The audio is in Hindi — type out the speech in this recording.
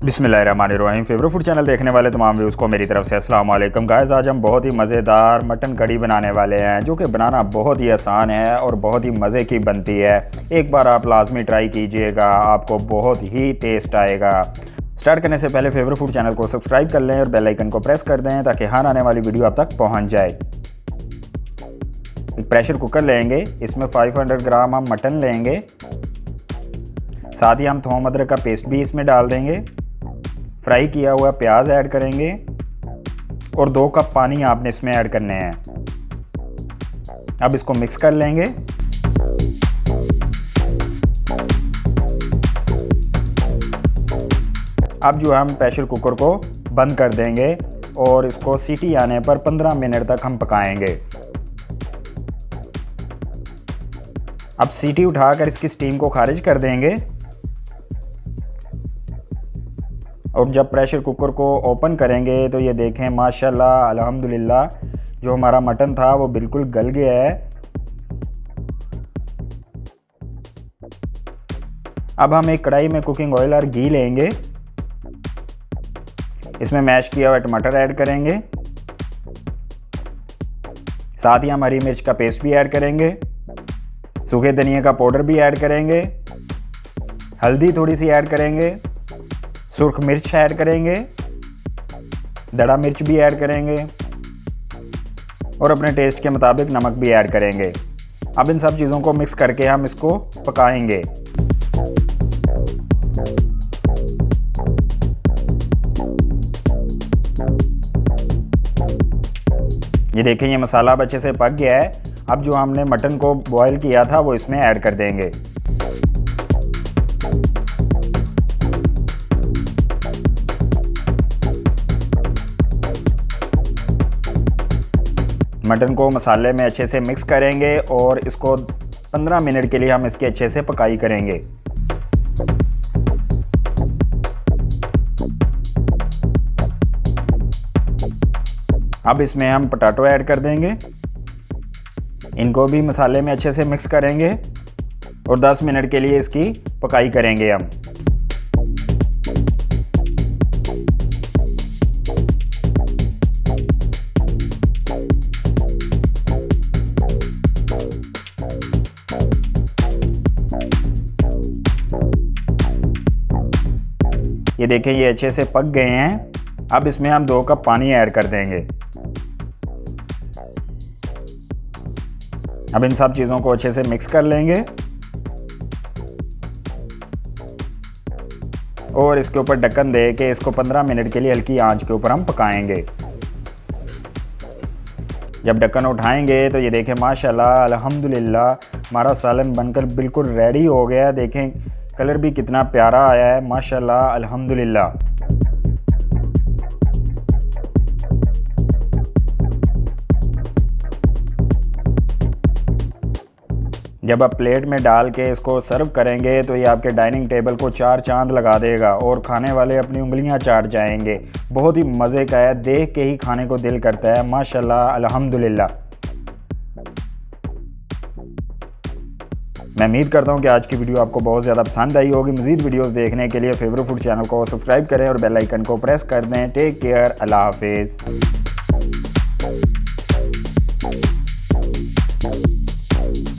बिस्मिल्लाहिर्रहमानिर्रहीम। फेवरेट फूड चैनल देखने वाले तमाम व्यूज़ को मेरी तरफ से अस्सलाम वालेकुम। गाइस, आज हम बहुत ही मज़ेदार मटन कड़ी बनाने वाले हैं, जो कि बनाना बहुत ही आसान है और बहुत ही मज़े की बनती है। एक बार आप लाजमी ट्राई कीजिएगा, आपको बहुत ही टेस्ट आएगा। स्टार्ट करने से पहले फेवरेट फूड चैनल को सब्सक्राइब कर लें और बेल आइकन को प्रेस कर दें ताकि हर आने वाली वीडियो आप तक पहुँच जाए। एक प्रेशर कुकर लेंगे, इसमें 500 ग्राम हम मटन लेंगे, साथ ही हम थोम अदरक का पेस्ट भी इसमें डाल देंगे। फ्राई किया हुआ प्याज ऐड करेंगे और 2 कप पानी आपने इसमें ऐड करने हैं। अब इसको मिक्स कर लेंगे। अब जो हम प्रेशर कुकर को बंद कर देंगे और इसको सीटी आने पर 15 मिनट तक हम पकाएंगे। अब सीटी उठाकर इसकी स्टीम को खारिज कर देंगे और जब प्रेशर कुकर को ओपन करेंगे तो ये देखें माशाल्लाह अल्हम्दुलिल्लाह जो हमारा मटन था वो बिल्कुल गल गया है। अब हम एक कढ़ाई में कुकिंग ऑयल और घी लेंगे, इसमें मैश किया हुआ टमाटर ऐड करेंगे, साथ ही हम हरी मिर्च का पेस्ट भी ऐड करेंगे, सूखे धनिया का पाउडर भी ऐड करेंगे, हल्दी थोड़ी सी ऐड करेंगे, सुर्ख मिर्च ऐड करेंगे, दड़ा मिर्च भी ऐड करेंगे और अपने टेस्ट के मुताबिक नमक भी ऐड करेंगे। अब इन सब चीज़ों को मिक्स करके हम इसको पकाएंगे। ये देखें, ये मसाला अब अच्छे से पक गया है। अब जो हमने मटन को बॉयल किया था वो इसमें ऐड कर देंगे। मटन को मसाले में अच्छे से मिक्स करेंगे और इसको 15 मिनट के लिए हम इसकी अच्छे से पकाई करेंगे। अब इसमें हम पोटैटो ऐड कर देंगे, इनको भी मसाले में अच्छे से मिक्स करेंगे और 10 मिनट के लिए इसकी पकाई करेंगे हम। ये देखें, ये अच्छे से पक गए हैं। अब इसमें हम 2 कप पानी ऐड कर देंगे। अब इन सब चीज़ों को अच्छे से मिक्स कर लेंगे और इसके ऊपर ढक्कन दे के इसको 15 मिनट के लिए हल्की आंच के ऊपर हम पकाएंगे। जब ढक्कन उठाएंगे तो ये देखें माशाल्लाह अल्हम्दुलिल्लाह हमारा सालन बनकर बिल्कुल रेडी हो गया है। देखें कलर भी कितना प्यारा आया है माशाल्लाह अल्हम्दुलिल्लाह। जब आप प्लेट में डाल के इसको सर्व करेंगे तो ये आपके डाइनिंग टेबल को 4 चांद लगा देगा और खाने वाले अपनी उंगलियां चाट जाएंगे। बहुत ही मज़े का है, देख के ही खाने को दिल करता है माशाल्लाह अल्हम्दुलिल्लाह। मैं उम्मीद करता हूं कि आज की वीडियो आपको बहुत ज़्यादा पसंद आई होगी। मज़ीद वीडियोस देखने के लिए फेवरेट फूड चैनल को सब्सक्राइब करें और बेल आइकन को प्रेस कर दें। टेक केयर, अल्लाह हाफिज़।